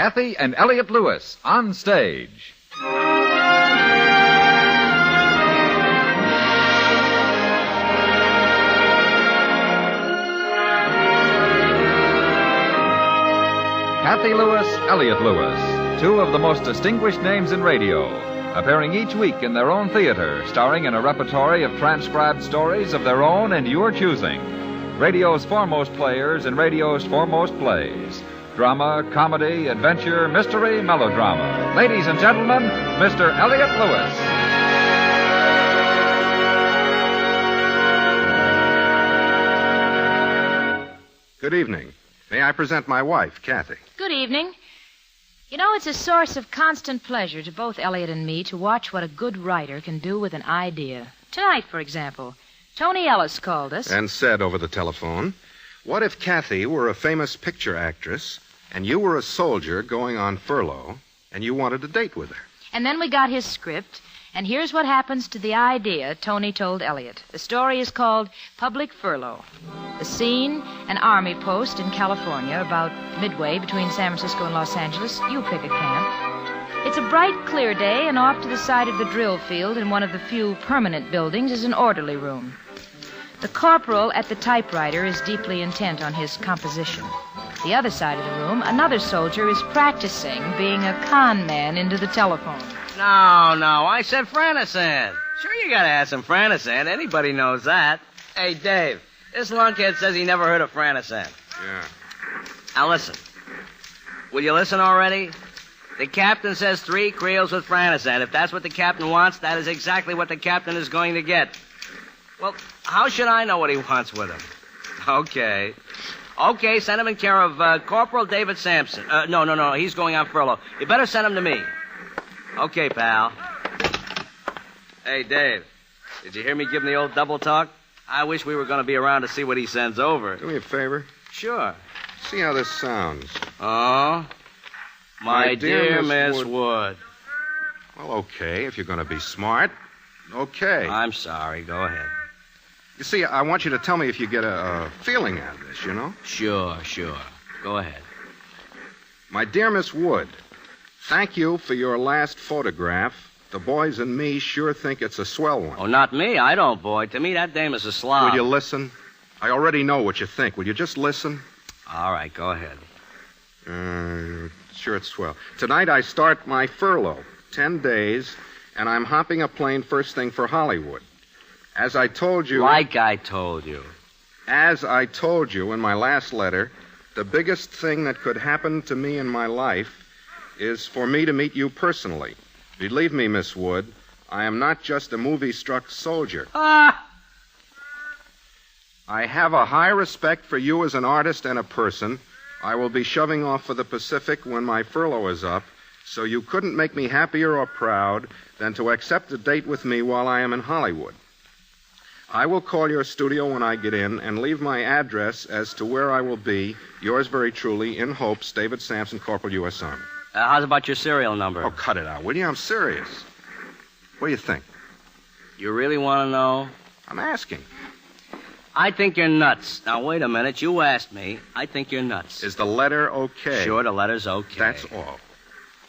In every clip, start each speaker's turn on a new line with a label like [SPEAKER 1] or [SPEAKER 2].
[SPEAKER 1] Kathy and Elliot Lewis on stage. Kathy Lewis, Elliot Lewis, two of the most distinguished names in radio, appearing each week in their own theater, starring in a repertory of transcribed stories of their own and your choosing. Radio's foremost players in radio's foremost plays. Drama, comedy, adventure, mystery, melodrama. Ladies and gentlemen, Mr. Elliot Lewis.
[SPEAKER 2] Good evening. May I present my wife, Kathy?
[SPEAKER 3] Good evening. You know, it's a source of constant pleasure to both Elliot and me to watch what a good writer can do with an idea. Tonight, for example, Tony Ellis called us.
[SPEAKER 2] And said over the telephone, what if Kathy were a famous picture actress and you were a soldier going on furlough and you wanted a date with her?
[SPEAKER 3] And then we got his script, and here's what happens to the idea Tony told Elliot. The story is called Public Furlough. The scene, an army post in California, about midway between San Francisco and Los Angeles. You pick a camp. It's a bright, clear day, and off to the side of the drill field in one of the few permanent buildings is an orderly room. The corporal at the typewriter is deeply intent on his composition. The other side of the room, another soldier is practicing being a con man into the telephone.
[SPEAKER 4] No, I said Franisand. Sure, you gotta have some Franisand. Anybody knows that. Hey, Dave, this lunkhead says he never heard of Franisand.
[SPEAKER 2] Yeah.
[SPEAKER 4] Now listen. Will you listen already? The captain says 3 creels with Franisand. If that's what the captain wants, that is exactly what the captain is going to get. Well, how should I know what he wants with him? Okay, send him in care of Corporal David Sampson. No, he's going on furlough. You better send him to me. Okay, pal. Hey, Dave, did you hear me give him the old double talk? I wish we were going to be around to see what he sends over.
[SPEAKER 2] Do me a favor.
[SPEAKER 4] Sure.
[SPEAKER 2] See how this sounds.
[SPEAKER 4] Oh? My dear Miss Wood.
[SPEAKER 2] Well, okay, if you're going to be smart. Okay.
[SPEAKER 4] I'm sorry. Go ahead.
[SPEAKER 2] You see, I want you to tell me if you get a feeling out of this, you know?
[SPEAKER 4] Sure. Go ahead.
[SPEAKER 2] My dear Miss Wood, thank you for your last photograph. The boys and me sure think it's a swell one.
[SPEAKER 4] Oh, not me. I don't, boy. To me, that dame is a slob.
[SPEAKER 2] Will you listen? I already know what you think. Will you just listen?
[SPEAKER 4] All right, go ahead.
[SPEAKER 2] Sure it's swell. Tonight I start my furlough. 10 days, and I'm hopping a plane first thing for Hollywood. As I told you...
[SPEAKER 4] Like I told you.
[SPEAKER 2] As I told you in my last letter, the biggest thing that could happen to me in my life is for me to meet you personally. Believe me, Miss Wood, I am not just a movie-struck soldier.
[SPEAKER 4] Ah!
[SPEAKER 2] I have a high respect for you as an artist and a person. I will be shoving off for the Pacific when my furlough is up, so you couldn't make me happier or proud than to accept a date with me while I am in Hollywood. I will call your studio when I get in and leave my address as to where I will be. Yours very truly, in hopes, David Sampson, Corporal, U.S. Army.
[SPEAKER 4] How's about your serial number?
[SPEAKER 2] Oh, cut it out, will you? I'm serious. What do you think?
[SPEAKER 4] You really want to know?
[SPEAKER 2] I'm asking.
[SPEAKER 4] I think you're nuts. Now, wait a minute. You asked me. I think you're nuts.
[SPEAKER 2] Is the letter okay?
[SPEAKER 4] Sure, the letter's okay.
[SPEAKER 2] That's all.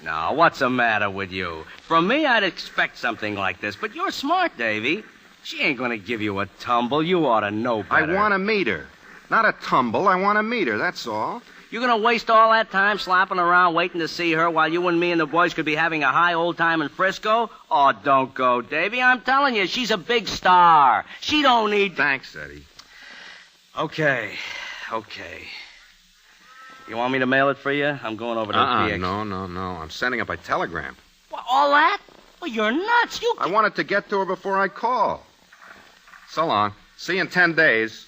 [SPEAKER 4] Now, what's the matter with you? From me, I'd expect something like this, but you're smart, Davy. She ain't going to give you a tumble. You ought to know better.
[SPEAKER 2] I want to meet her. Not a tumble. I want to meet her, that's all.
[SPEAKER 4] You're going to waste all that time slopping around waiting to see her while you and me and the boys could be having a high old time in Frisco? Oh, don't go, Davy. I'm telling you, she's a big star. She don't need...
[SPEAKER 2] Thanks, Eddie.
[SPEAKER 4] Okay. You want me to mail it for you? I'm going over to the PX.
[SPEAKER 2] No. I'm sending it by telegram.
[SPEAKER 4] What, all that? Well, you're nuts.
[SPEAKER 2] I wanted to get to her before I call. So long. See you in 10 days.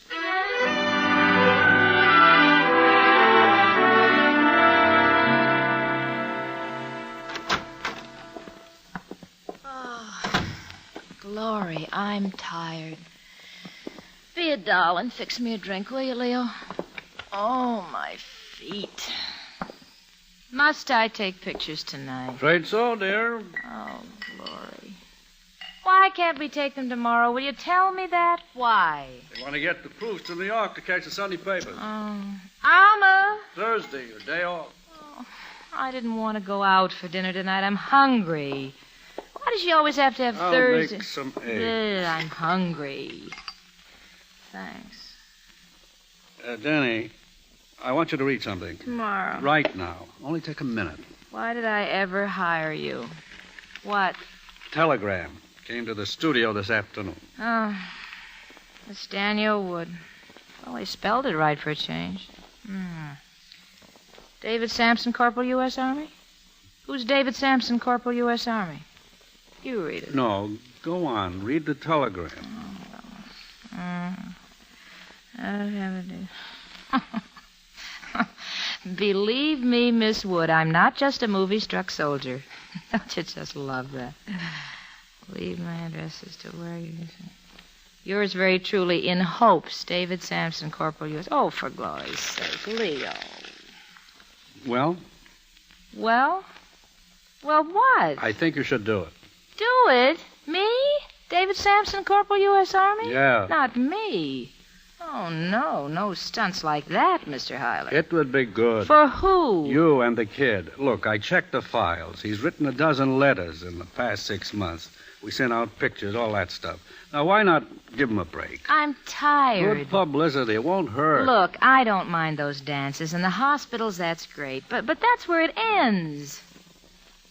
[SPEAKER 3] Oh, Glory, I'm tired. Be a doll and fix me a drink, will you, Leo? Oh, my feet. Must I take pictures tonight?
[SPEAKER 5] Afraid so, dear.
[SPEAKER 3] Oh, Glory. Why can't we take them tomorrow? Will you tell me that? Why?
[SPEAKER 5] They want to get the proofs to New York to catch the Sunday papers.
[SPEAKER 3] Alma.
[SPEAKER 5] Thursday, your day off.
[SPEAKER 3] Oh, I didn't want to go out for dinner tonight. I'm hungry. Why does she always have to have
[SPEAKER 5] I'll
[SPEAKER 3] Thursday?
[SPEAKER 5] make some eggs.
[SPEAKER 3] I'm hungry. Thanks.
[SPEAKER 5] Danny, I want you to read something.
[SPEAKER 3] Tomorrow.
[SPEAKER 5] Right now. Only take a minute.
[SPEAKER 3] Why did I ever hire you? What?
[SPEAKER 5] Telegram. Came to the studio this afternoon.
[SPEAKER 3] Oh, it's Daniel Wood. Well, he spelled it right for a change. David Sampson, Corporal, U.S. Army? Who's David Sampson, Corporal, U.S. Army? You read it.
[SPEAKER 5] No, go on. Read the telegram.
[SPEAKER 3] Believe me, Miss Wood, I'm not just a movie-struck soldier. Don't you just love that? Leave my addresses to where you... Yours very truly, in hopes, David Sampson, Corporal U.S. Oh, for glory's sake, Leo.
[SPEAKER 5] Well?
[SPEAKER 3] Well? Well, what?
[SPEAKER 5] I think you should do it.
[SPEAKER 3] Do it? Me? David Sampson, Corporal U.S. Army?
[SPEAKER 5] Yeah.
[SPEAKER 3] Not me. Oh, no. No stunts like that, Mr. Hyler.
[SPEAKER 5] It would be good.
[SPEAKER 3] For who?
[SPEAKER 5] You and the kid. Look, I checked the files. He's written 12 letters in the past 6 months. We sent out pictures, all that stuff. Now, why not give him a break?
[SPEAKER 3] I'm tired.
[SPEAKER 5] Good publicity. It won't hurt.
[SPEAKER 3] Look, I don't mind those dances. And the hospitals, that's great. But that's where it ends.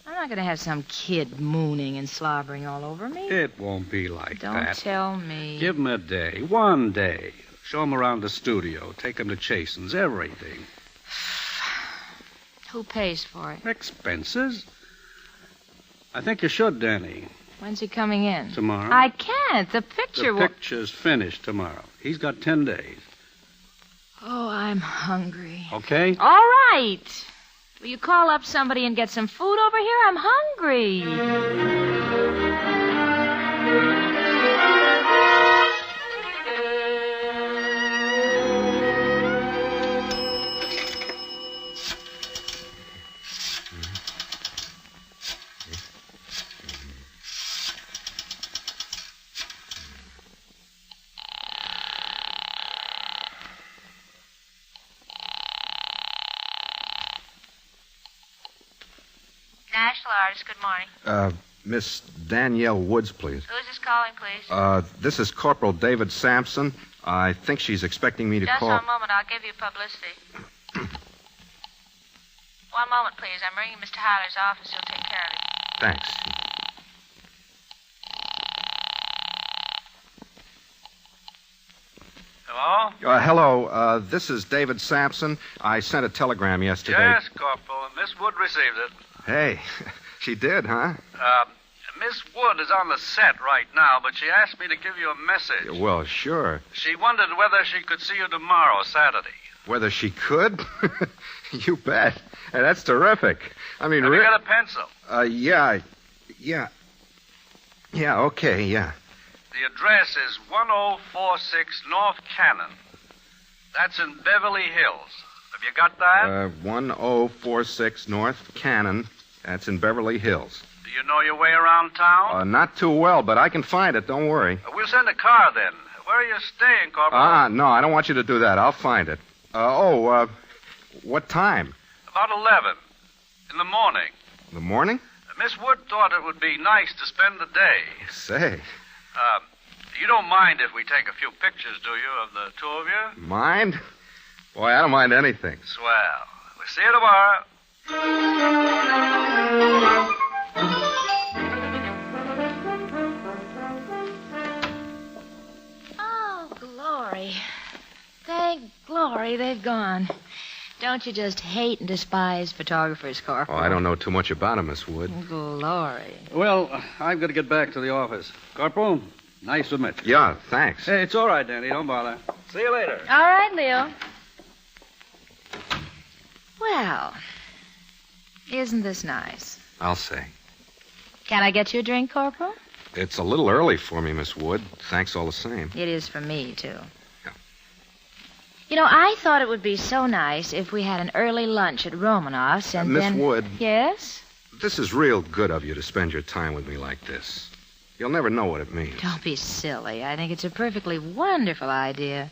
[SPEAKER 3] I'm not going to have some kid mooning and slobbering all over me.
[SPEAKER 5] It won't be like
[SPEAKER 3] Don't
[SPEAKER 5] that.
[SPEAKER 3] tell me.
[SPEAKER 5] Give him a day. One day. Show him around the studio. Take him to Chasen's. Everything.
[SPEAKER 3] Who pays for it?
[SPEAKER 5] Expenses? I think you should, Danny.
[SPEAKER 3] When's he coming in?
[SPEAKER 5] Tomorrow.
[SPEAKER 3] I can't. The picture...
[SPEAKER 5] The picture's finished tomorrow. He's got 10 days.
[SPEAKER 3] Oh, I'm hungry.
[SPEAKER 5] Okay?
[SPEAKER 3] All right. Will you call up somebody and get some food over here? I'm hungry.
[SPEAKER 6] National Artist, good morning.
[SPEAKER 2] Miss Danielle Woods, please.
[SPEAKER 6] Who's this calling, please?
[SPEAKER 2] This is Corporal David Sampson. I think she's expecting me to
[SPEAKER 6] Just
[SPEAKER 2] call...
[SPEAKER 6] one moment. I'll give you publicity. One moment, please. I'm ringing Mr. Hyler's office. He'll take care of it.
[SPEAKER 2] Thanks.
[SPEAKER 5] Hello?
[SPEAKER 2] Hello. This is David Sampson. I sent a telegram yesterday.
[SPEAKER 5] Yes, Corporal. Miss Wood received it.
[SPEAKER 2] Hey, she did, huh?
[SPEAKER 5] Miss Wood is on the set right now, but she asked me to give you a message.
[SPEAKER 2] Well, sure.
[SPEAKER 5] She wondered whether she could see you tomorrow, Saturday.
[SPEAKER 2] Whether she could? You bet. Hey, that's terrific. I mean,
[SPEAKER 5] Have you got a pencil?
[SPEAKER 2] Yeah, okay, yeah.
[SPEAKER 5] The address is 1046 North Cannon. That's in Beverly Hills. Have you got that?
[SPEAKER 2] 1046 North Cannon. That's in Beverly Hills.
[SPEAKER 5] Do you know your way around town?
[SPEAKER 2] Not too well, but I can find it. Don't worry.
[SPEAKER 5] We'll send a car then. Where are you staying, Corporal?
[SPEAKER 2] No, I don't want you to do that. I'll find it. What time?
[SPEAKER 5] About 11 in the morning.
[SPEAKER 2] In the morning?
[SPEAKER 5] Miss Wood thought it would be nice to spend the day.
[SPEAKER 2] Say.
[SPEAKER 5] You don't mind if we take a few pictures, do you, of the two of you?
[SPEAKER 2] Mind? Boy, I don't mind anything.
[SPEAKER 5] Swell. We'll see you tomorrow.
[SPEAKER 3] Oh, glory. Thank glory they've gone. Don't you just hate and despise photographers, Corporal?
[SPEAKER 2] Oh, I don't know too much about him, Miss Wood.
[SPEAKER 3] Glory.
[SPEAKER 5] Well, I've got to get back to the office. Corporal, nice to meet you.
[SPEAKER 2] Yeah, thanks.
[SPEAKER 5] Hey, it's all right, Danny. Don't bother. See you later.
[SPEAKER 3] All right, Leo. Well, isn't this nice?
[SPEAKER 2] I'll say.
[SPEAKER 3] Can I get you a drink, Corporal?
[SPEAKER 2] It's a little early for me, Miss Wood. Thanks all the same.
[SPEAKER 3] It is for me, too.
[SPEAKER 2] Yeah.
[SPEAKER 3] You know, I thought it would be so nice if we had an early lunch at Romanoff's and
[SPEAKER 2] Miss
[SPEAKER 3] then...
[SPEAKER 2] Wood.
[SPEAKER 3] Yes?
[SPEAKER 2] This is real good of you to spend your time with me like this. You'll never know what it means.
[SPEAKER 3] Don't be silly. I think it's a perfectly wonderful idea.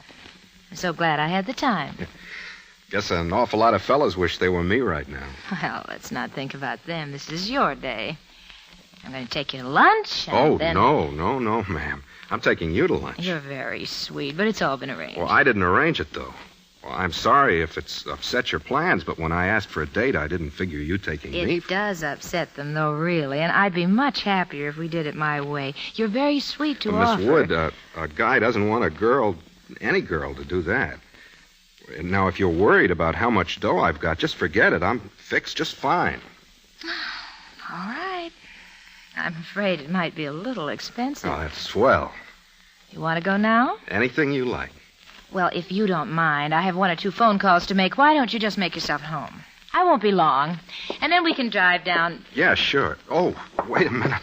[SPEAKER 3] I'm so glad I had the time.
[SPEAKER 2] Guess an awful lot of fellas wish they were me right now.
[SPEAKER 3] Well, let's not think about them. This is your day. I'm going to take you to lunch. And
[SPEAKER 2] Oh,
[SPEAKER 3] then...
[SPEAKER 2] no, ma'am. I'm taking you to lunch.
[SPEAKER 3] You're very sweet, but it's all been arranged.
[SPEAKER 2] Well, I didn't arrange it, though. Well, I'm sorry if it's upset your plans, but when I asked for a date, I didn't figure you taking me.
[SPEAKER 3] It does upset them, though, really, and I'd be much happier if we did it my way. You're very sweet to offer.
[SPEAKER 2] Miss Wood, a guy doesn't want a girl, any girl, to do that. Now, if you're worried about how much dough I've got, just forget it. I'm fixed just fine.
[SPEAKER 3] All right. I'm afraid it might be a little expensive.
[SPEAKER 2] Oh, that's swell.
[SPEAKER 3] You want to go now?
[SPEAKER 2] Anything you like.
[SPEAKER 3] Well, if you don't mind, I have 1 or 2 phone calls to make. Why don't you just make yourself at home? I won't be long. And then we can drive down.
[SPEAKER 2] Yeah, sure. Oh, wait a minute.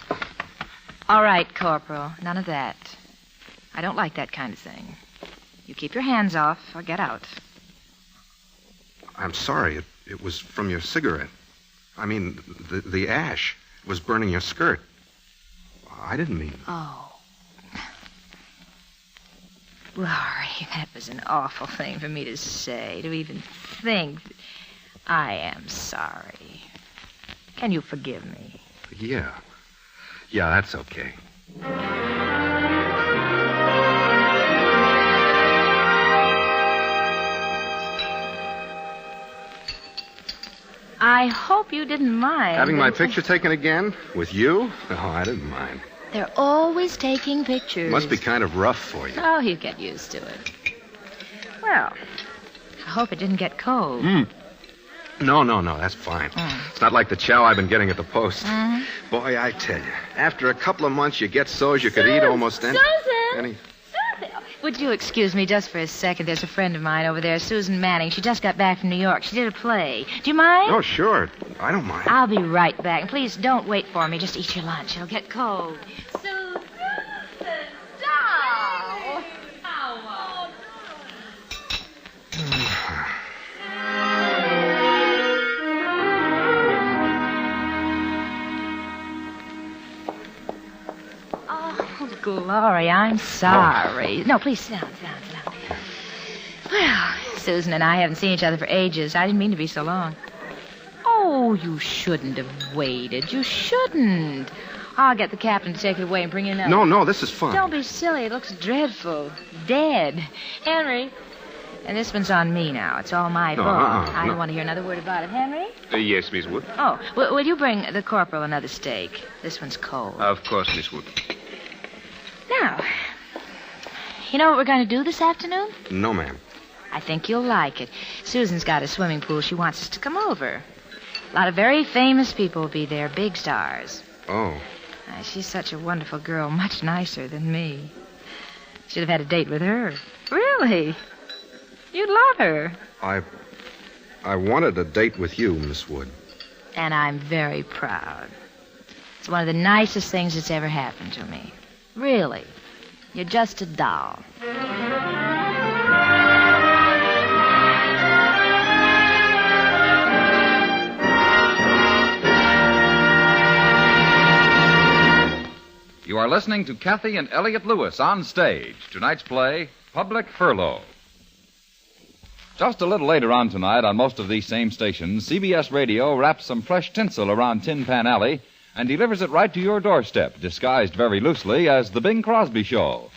[SPEAKER 3] All right, Corporal. None of that. I don't like that kind of thing. You keep your hands off or get out.
[SPEAKER 2] I'm sorry. It was from your cigarette. I mean, the ash was burning your skirt. I didn't mean...
[SPEAKER 3] Oh. Laurie, that was an awful thing for me to say, to even think. I am sorry. Can you forgive me?
[SPEAKER 2] Yeah. Yeah, that's okay.
[SPEAKER 3] I hope you didn't mind.
[SPEAKER 2] Having my picture taken again? With you? Oh, I didn't mind.
[SPEAKER 3] They're always taking pictures.
[SPEAKER 2] Must be kind of rough for you.
[SPEAKER 3] Oh, you get used to it. Well, I hope it didn't get cold.
[SPEAKER 2] No, that's fine. It's not like the chow I've been getting at the post. Boy, I tell you, after a couple of months, you get so's you could eat almost any...
[SPEAKER 3] Susan! Would you excuse me just for a second? There's a friend of mine over there, Susan Manning. She just got back from New York. She did a play. Do you mind?
[SPEAKER 2] Oh, sure. I don't mind.
[SPEAKER 3] I'll be right back. And please don't wait for me. Just eat your lunch. It'll get cold. Susan! Doll! Oh, Glory, I'm sorry. No, please sit down. Well, Susan and I haven't seen each other for ages. I didn't mean to be so long. Oh, you shouldn't have waited. You shouldn't. I'll get the captain to take it away and bring in another.
[SPEAKER 2] No, this is fine.
[SPEAKER 3] Don't be silly. It looks dreadful. Dead. Henry. And this one's on me now. It's all my fault. I don't want to hear another word about it. Henry?
[SPEAKER 7] Yes, Miss Wood.
[SPEAKER 3] Oh, will you bring the corporal another steak? This one's cold.
[SPEAKER 7] Of course, Miss Wood.
[SPEAKER 3] Now, you know what we're going to do this afternoon?
[SPEAKER 2] No, ma'am.
[SPEAKER 3] I think you'll like it. Susan's got a swimming pool. She wants us to come over. A lot of very famous people will be there, big stars.
[SPEAKER 2] Oh.
[SPEAKER 3] She's such a wonderful girl, much nicer than me. Should have had a date with her. Really? You'd love her.
[SPEAKER 2] I wanted a date with you, Miss Wood.
[SPEAKER 3] And I'm very proud. It's one of the nicest things that's ever happened to me. Really. You're just a doll.
[SPEAKER 1] You are listening to Kathy and Elliot Lewis on stage. Tonight's play, Public Furlough. Just a little later on tonight, on most of these same stations, CBS Radio wraps some fresh tinsel around Tin Pan Alley and delivers it right to your doorstep, disguised very loosely as The Bing Crosby Show.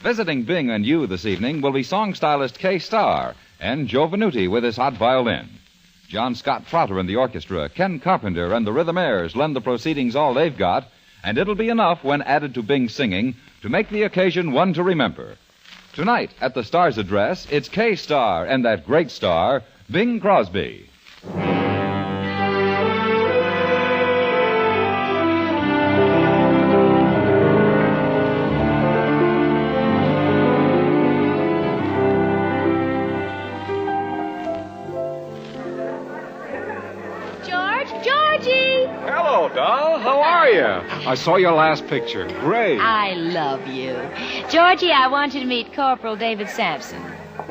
[SPEAKER 1] Visiting Bing and you this evening will be song stylist Kay Starr and Joe Venuti with his hot violin. John Scott Trotter and the orchestra, Ken Carpenter and the Rhythmaires lend the proceedings all they've got, and it'll be enough when added to Bing's singing to make the occasion one to remember. Tonight, at the Star's address, it's Kay Starr and that great star, Bing Crosby.
[SPEAKER 3] Georgie!
[SPEAKER 7] Hello, doll. How are you? I saw your last picture. Great.
[SPEAKER 3] I love you. Georgie, I want you to meet Corporal David Sampson.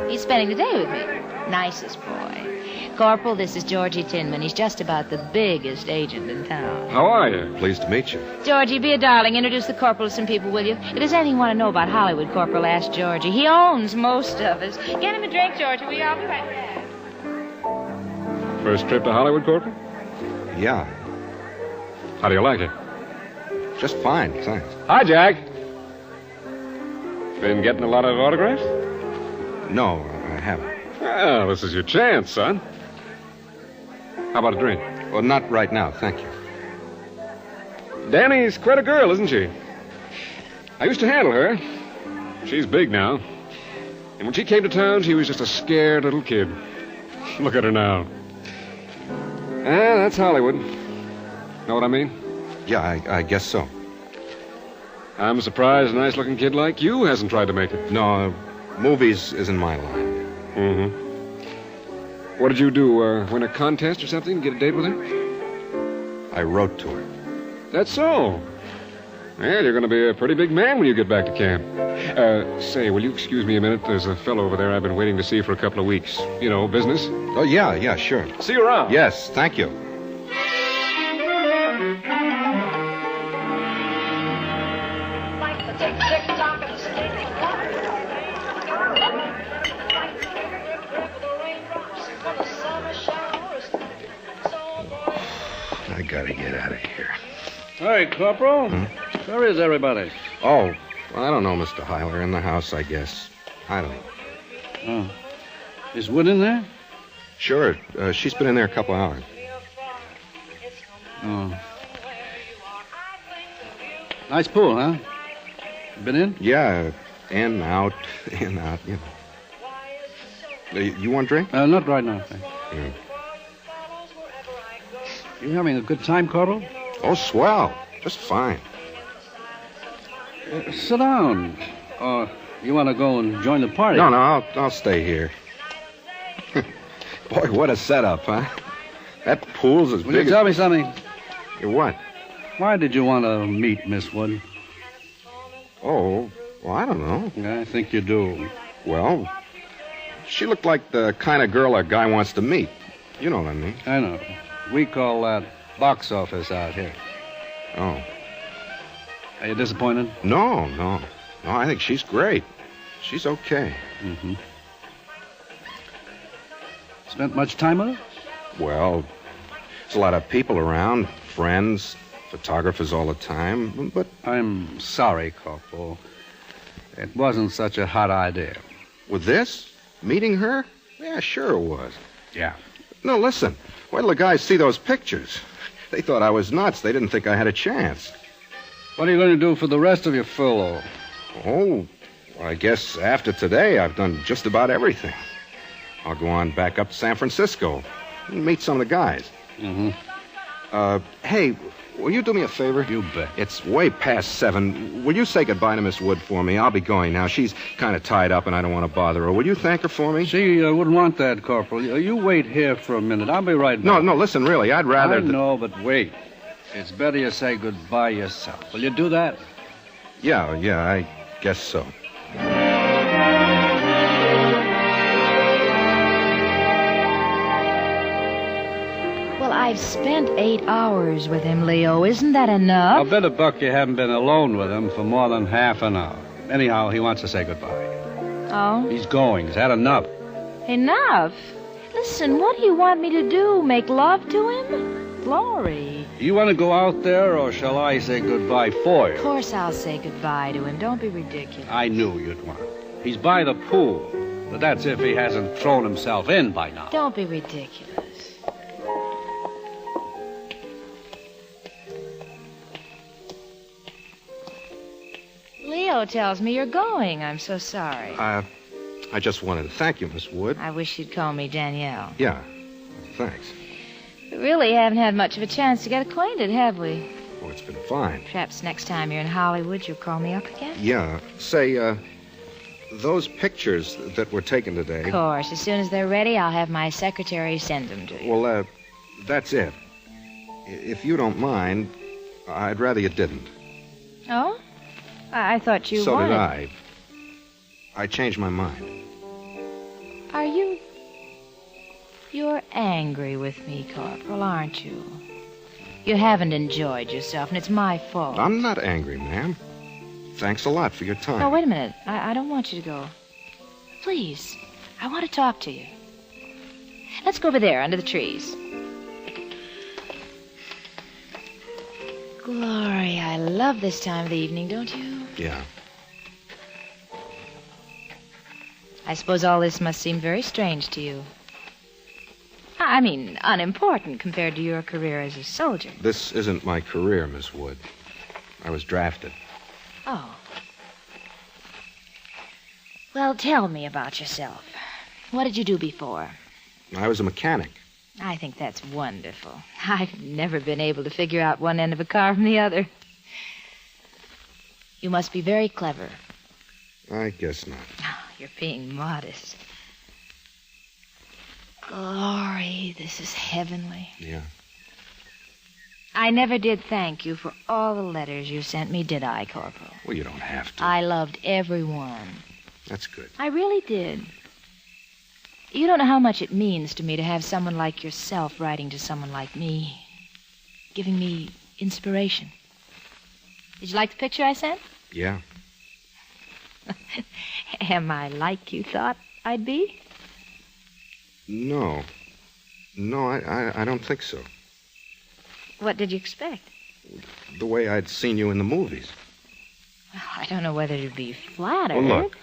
[SPEAKER 3] He's spending the day with me. Nicest boy. Corporal, this is Georgie Tinman. He's just about the biggest agent in town.
[SPEAKER 7] How are you?
[SPEAKER 2] Pleased to meet you.
[SPEAKER 3] Georgie, be a darling. Introduce the Corporal to some people, will you? If there's anything you want to know about Hollywood, Corporal, ask Georgie. He owns most of us. Get him a drink, Georgie. I'll be right back.
[SPEAKER 7] First trip to Hollywood, Corporal?
[SPEAKER 2] Yeah,
[SPEAKER 7] How do you like it?
[SPEAKER 2] just fine, thanks.
[SPEAKER 7] Hi, Jack. Been getting a lot of autographs?
[SPEAKER 2] No, I haven't.
[SPEAKER 7] Well, this is your chance, son. How about a drink?
[SPEAKER 2] Well, not right now, thank you.
[SPEAKER 7] Danny's quite a girl, isn't she? I used to handle her. She's big now. And when she came to town, she was just a scared little kid. Look at her now. That's Hollywood. Know what I mean?
[SPEAKER 2] Yeah, I guess so.
[SPEAKER 7] I'm surprised a nice-looking kid like you hasn't tried to make it.
[SPEAKER 2] No, movies isn't my line.
[SPEAKER 7] Mm-hmm. What did you do, win a contest or something? Get a date with her?
[SPEAKER 2] I wrote to her.
[SPEAKER 7] That's so. Well, you're going to be a pretty big man when you get back to camp. Say, will you excuse me a minute? There's a fellow over there I've been waiting to see for a couple of weeks. You know, business.
[SPEAKER 2] Oh, yeah, sure.
[SPEAKER 7] See you around.
[SPEAKER 2] Yes, thank you. I gotta get out of here.
[SPEAKER 5] Hey, Corporal. Where is everybody?
[SPEAKER 2] Oh, I don't know, Mr. Hyler. In the house, I guess. I don't know.
[SPEAKER 5] Oh. Is Wood in there?
[SPEAKER 2] Sure, she's been in there a couple of hours.
[SPEAKER 5] Oh. Nice pool, huh? Been in?
[SPEAKER 2] Yeah, in, out, in, out, you know. You want a drink?
[SPEAKER 5] Not right now, thanks.
[SPEAKER 2] Yeah.
[SPEAKER 5] You having a good time, Corporal?
[SPEAKER 2] Oh, swell. Just fine.
[SPEAKER 5] Sit down. Or you want to go and join the party?
[SPEAKER 2] No, I'll stay here. Boy, what a setup, huh? That pool's as
[SPEAKER 5] Will
[SPEAKER 2] big
[SPEAKER 5] you tell me something?
[SPEAKER 2] What?
[SPEAKER 5] Why did you want to meet Miss Wood?
[SPEAKER 2] Oh, well, I don't know.
[SPEAKER 5] I think you do.
[SPEAKER 2] Well, she looked like the kind of girl a guy wants to meet. You know what I mean.
[SPEAKER 5] I know. We call that box office out here.
[SPEAKER 2] Oh.
[SPEAKER 5] Are you disappointed?
[SPEAKER 2] No, I think she's great. She's okay.
[SPEAKER 5] Mm-hmm. Spent much time with her?
[SPEAKER 2] Well, there's a lot of people around, friends, photographers all the time, but...
[SPEAKER 5] I'm sorry, Corporal. It wasn't such a hot idea.
[SPEAKER 2] With this? Meeting her? Yeah, sure it was.
[SPEAKER 5] Yeah.
[SPEAKER 2] No, listen. Wait till the guys see those pictures. They thought I was nuts. They didn't think I had a chance.
[SPEAKER 5] What are you going to do for the rest of your furlough?
[SPEAKER 2] Oh, well, I guess after today I've done just about everything. I'll go on back up to San Francisco and meet some of the guys.
[SPEAKER 5] Mm-hmm.
[SPEAKER 2] Hey, will you do me a favor?
[SPEAKER 5] You bet.
[SPEAKER 2] It's way past 7. Will you say goodbye to Miss Wood for me? I'll be going now. She's kind of tied up, and I don't want to bother her. Will you thank her for me?
[SPEAKER 5] She wouldn't want that, Corporal. You wait here for a minute. I'll be right back.
[SPEAKER 2] No, listen, really. I'd rather...
[SPEAKER 5] I know, but wait. It's better you say goodbye yourself. Will you do that?
[SPEAKER 2] Yeah, I guess so.
[SPEAKER 3] Well, I've spent 8 hours with him, Leo. Isn't that enough?
[SPEAKER 5] I'll bet a buck you haven't been alone with him for more than half an hour. Anyhow, he wants to say goodbye.
[SPEAKER 3] Oh?
[SPEAKER 5] He's going. He's had enough.
[SPEAKER 3] Enough? Listen, what do you want me to do? Make love to him? Glory.
[SPEAKER 5] You want to go out there, or shall I say goodbye for you?
[SPEAKER 3] Of course I'll say goodbye to him. Don't be ridiculous.
[SPEAKER 5] I knew you'd want. He's by the pool. But that's if he hasn't thrown himself in by now.
[SPEAKER 3] Don't be ridiculous. Leo tells me you're going. I'm so sorry.
[SPEAKER 2] I just wanted to thank you, Miss Wood.
[SPEAKER 3] I wish you'd call me Danielle.
[SPEAKER 2] Yeah, thanks.
[SPEAKER 3] We really haven't had much of a chance to get acquainted, have we?
[SPEAKER 2] Oh, it's been fine.
[SPEAKER 3] Perhaps next time you're in Hollywood, you'll call me up again?
[SPEAKER 2] Yeah. Say, those pictures that were taken today...
[SPEAKER 3] Of course. As soon as they're ready, I'll have my secretary send them to you.
[SPEAKER 2] Well, that's it. If you don't mind, I'd rather you didn't.
[SPEAKER 3] Oh? I thought you
[SPEAKER 2] So
[SPEAKER 3] wanted...
[SPEAKER 2] did I. I changed my mind.
[SPEAKER 3] Are you... You're angry with me, Corporal, aren't you? You haven't enjoyed yourself, and it's my fault.
[SPEAKER 2] I'm not angry, ma'am. Thanks a lot for your time.
[SPEAKER 3] No, wait a minute. I don't want you to go. Please. I want to talk to you. Let's go over there, under the trees. Glory, I love this time of the evening, don't you?
[SPEAKER 2] Yeah.
[SPEAKER 3] I suppose all this must seem very strange to you. I mean, unimportant compared to your career as a soldier.
[SPEAKER 2] This isn't my career, Miss Wood. I was drafted.
[SPEAKER 3] Oh. Well, tell me about yourself. What did you do before?
[SPEAKER 2] I was a mechanic.
[SPEAKER 3] I think that's wonderful. I've never been able to figure out one end of a car from the other. You must be very clever.
[SPEAKER 2] I guess not.
[SPEAKER 3] Oh, you're being modest. Glory, this is heavenly.
[SPEAKER 2] Yeah.
[SPEAKER 3] I never did thank you for all the letters you sent me, did I, Corporal?
[SPEAKER 2] Well, you don't have to.
[SPEAKER 3] I loved every one.
[SPEAKER 2] That's good.
[SPEAKER 3] I really did. You don't know how much it means to me to have someone like yourself writing to someone like me, giving me inspiration. Did you like the picture I sent?
[SPEAKER 2] Yeah.
[SPEAKER 3] Am I like you thought I'd be?
[SPEAKER 2] No. No, I don't think so.
[SPEAKER 3] What did you expect?
[SPEAKER 2] The way I'd seen you in the movies.
[SPEAKER 3] Well, I don't know whether to be flattered.
[SPEAKER 2] Well, look,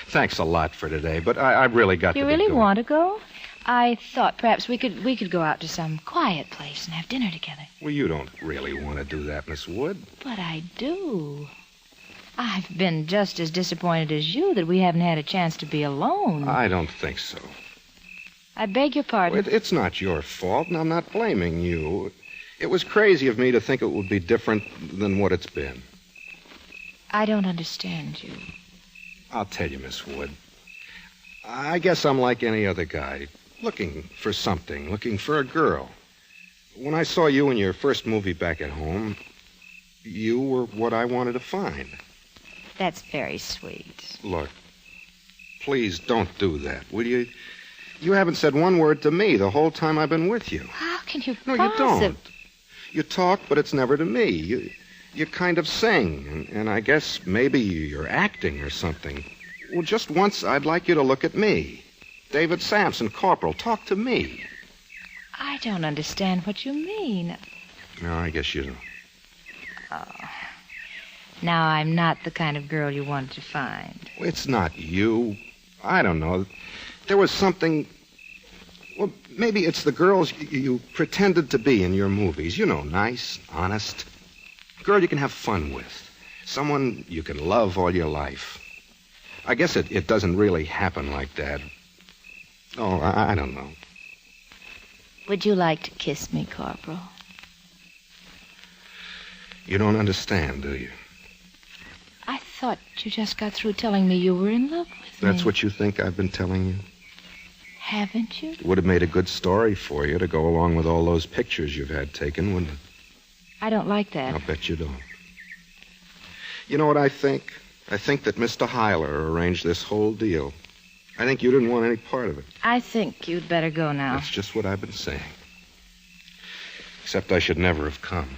[SPEAKER 2] thanks a lot for today, but I've really got to
[SPEAKER 3] You
[SPEAKER 2] be
[SPEAKER 3] really
[SPEAKER 2] going.
[SPEAKER 3] want to go? I thought perhaps we could go out to some quiet place and have dinner together.
[SPEAKER 2] Well, you don't really want to do that, Miss Wood.
[SPEAKER 3] But I do. I've been just as disappointed as you that we haven't had a chance to be alone.
[SPEAKER 2] I don't think so.
[SPEAKER 3] I beg your pardon.
[SPEAKER 2] It's not your fault, and I'm not blaming you. It was crazy of me to think it would be different than what it's been.
[SPEAKER 3] I don't understand you.
[SPEAKER 2] I'll tell you, Miss Wood. I guess I'm like any other guy, looking for something, looking for a girl. When I saw you in your first movie back at home, you were what I wanted to find.
[SPEAKER 3] That's very sweet.
[SPEAKER 2] Look, please don't do that, will you? You haven't said one word to me the whole time I've been with you.
[SPEAKER 3] How can you
[SPEAKER 2] No, you don't. You talk, but it's never to me. You kind of sing, and I guess maybe you're acting or something. Well, just once, I'd like you to look at me. David Sampson, Corporal, talk to me.
[SPEAKER 3] I don't understand what you mean.
[SPEAKER 2] No, I guess you don't.
[SPEAKER 3] Oh. Now I'm not the kind of girl you wanted to find.
[SPEAKER 2] Well, it's not you. I don't know. There was something... Well, maybe it's the girls you pretended to be in your movies. You know, nice, honest. Girl you can have fun with. Someone you can love all your life. I guess it doesn't really happen like that. Oh, I don't know.
[SPEAKER 3] Would you like to kiss me, Corporal?
[SPEAKER 2] You don't understand, do you?
[SPEAKER 3] I thought you just got through telling me you were in love with me.
[SPEAKER 2] That's what you think I've been telling you?
[SPEAKER 3] Haven't you?
[SPEAKER 2] It would have made a good story for you to go along with all those pictures you've had taken, wouldn't it?
[SPEAKER 3] I don't like that.
[SPEAKER 2] I'll bet you don't. You know what I think? I think that Mr. Hyler arranged this whole deal. I think you didn't want any part of it.
[SPEAKER 3] I think you'd better go now.
[SPEAKER 2] That's just what I've been saying. Except I should never have come.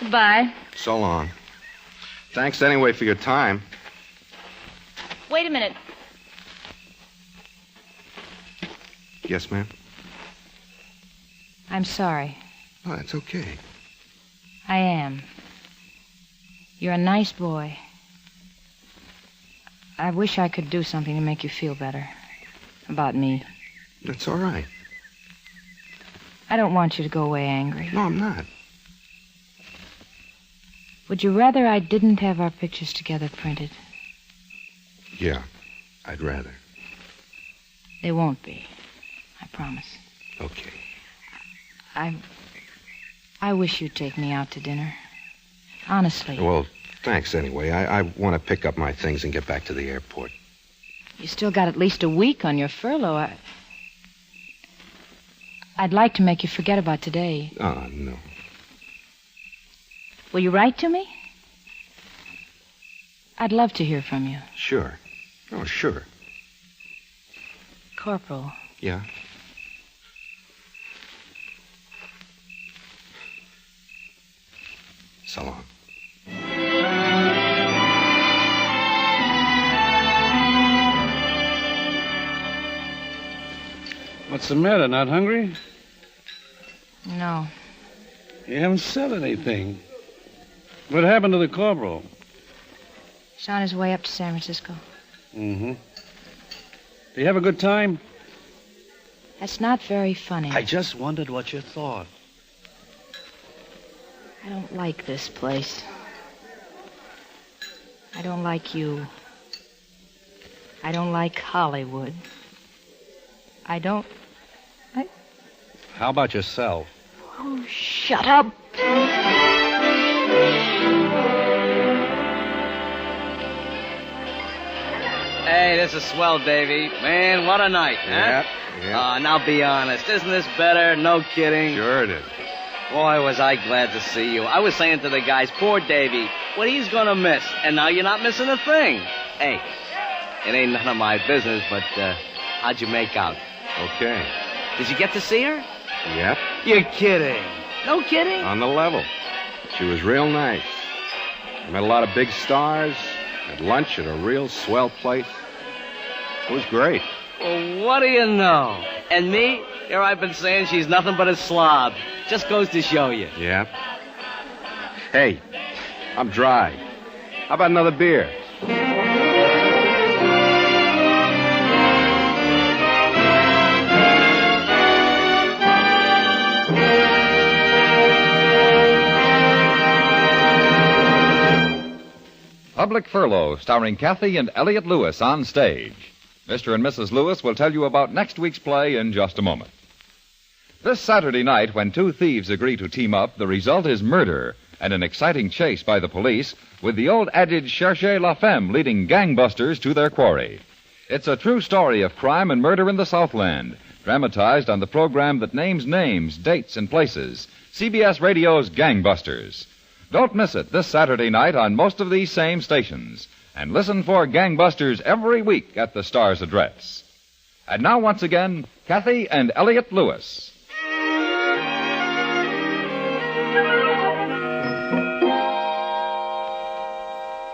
[SPEAKER 3] Goodbye.
[SPEAKER 2] So long. Thanks anyway for your time.
[SPEAKER 3] Wait a minute.
[SPEAKER 2] Yes, ma'am?
[SPEAKER 3] I'm sorry.
[SPEAKER 2] Oh, that's okay.
[SPEAKER 3] I am. You're a nice boy. I wish I could do something to make you feel better about me.
[SPEAKER 2] That's all right.
[SPEAKER 3] I don't want you to go away angry.
[SPEAKER 2] No, I'm not.
[SPEAKER 3] Would you rather I didn't have our pictures together printed?
[SPEAKER 2] Yeah, I'd rather.
[SPEAKER 3] They won't be. I promise.
[SPEAKER 2] Okay.
[SPEAKER 3] I wish you'd take me out to dinner. Honestly.
[SPEAKER 2] Well, thanks anyway. I want to pick up my things and get back to the airport.
[SPEAKER 3] You still got at least a week on your furlough. I'd like to make you forget about today.
[SPEAKER 2] Oh, no.
[SPEAKER 3] Will you write to me? I'd love to hear from you.
[SPEAKER 2] Sure. Oh, sure.
[SPEAKER 3] Corporal.
[SPEAKER 2] Yeah? So long.
[SPEAKER 5] What's the matter? Not hungry?
[SPEAKER 3] No.
[SPEAKER 5] You haven't said anything. What happened to the corporal?
[SPEAKER 3] He's on his way up to San Francisco.
[SPEAKER 5] Mm-hmm. Do you have a good time?
[SPEAKER 3] That's not very funny.
[SPEAKER 5] I just wondered what you thought.
[SPEAKER 3] I don't like this place. I don't like you. I don't like Hollywood. How
[SPEAKER 5] about yourself?
[SPEAKER 3] Oh, shut up.
[SPEAKER 4] Hey, this is swell, Davy. Man, what a night, huh?
[SPEAKER 2] Yeah.
[SPEAKER 4] Now be honest. Isn't this better? No kidding.
[SPEAKER 2] Sure it is.
[SPEAKER 4] Boy, was I glad to see you. I was saying to the guys, poor Davy, what he's gonna miss. And now you're not missing a thing. Hey, it ain't none of my business, but how'd you make out?
[SPEAKER 2] Okay.
[SPEAKER 4] Did you get to see her?
[SPEAKER 2] Yep.
[SPEAKER 4] You're kidding. No kidding?
[SPEAKER 2] On the level. She was real nice. Met a lot of big stars. Had lunch at a real swell place. It was great.
[SPEAKER 4] Well, what do you know? And me? Here I've been saying she's nothing but a slob. Just goes to show you.
[SPEAKER 2] Yeah. Hey, I'm dry. How about another beer?
[SPEAKER 1] Public Furlough, starring Kathy and Elliot Lewis on stage. Mr. and Mrs. Lewis will tell you about next week's play in just a moment. This Saturday night, when two thieves agree to team up, the result is murder and an exciting chase by the police, with the old adage cherchez la femme leading gangbusters to their quarry. It's a true story of crime and murder in the Southland, dramatized on the program that names names, dates, and places, CBS Radio's Gangbusters. Don't miss it this Saturday night on most of these same stations. And listen for Gangbusters every week at the Star's address. And now, once again, Kathy and Elliot Lewis.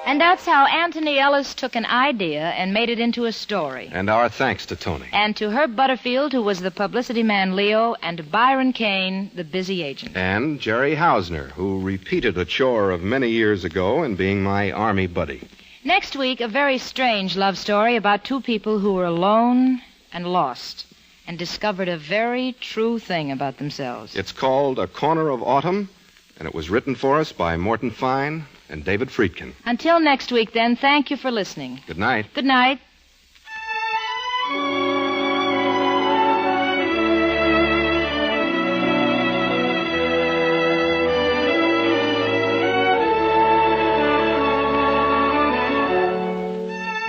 [SPEAKER 3] And that's how Anthony Ellis took an idea and made it into a story.
[SPEAKER 2] And our thanks to Tony.
[SPEAKER 3] And to Herb Butterfield, who was the publicity man Leo, and to Byron Kane, the busy agent.
[SPEAKER 2] And Jerry Hausner, who repeated a chore of many years ago in being my army buddy.
[SPEAKER 3] Next week, a very strange love story about two people who were alone and lost and discovered a very true thing about themselves.
[SPEAKER 2] It's called A Corner of Autumn, and it was written for us by Morton Fine and David Friedkin.
[SPEAKER 3] Until next week, then, thank you for listening.
[SPEAKER 2] Good night.
[SPEAKER 3] Good night.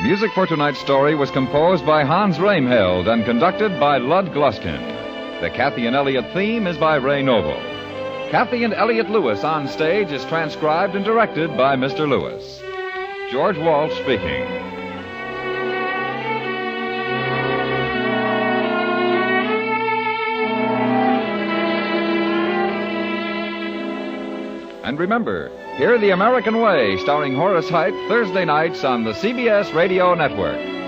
[SPEAKER 1] Music for tonight's story was composed by Hans Reimheld and conducted by Lud Gluskin. The Kathy and Elliot theme is by Ray Noble. Kathy and Elliot Lewis on stage is transcribed and directed by Mr. Lewis. George Walsh speaking. And remember, hear The American Way, starring Horace Heidt, Thursday nights on the CBS Radio Network.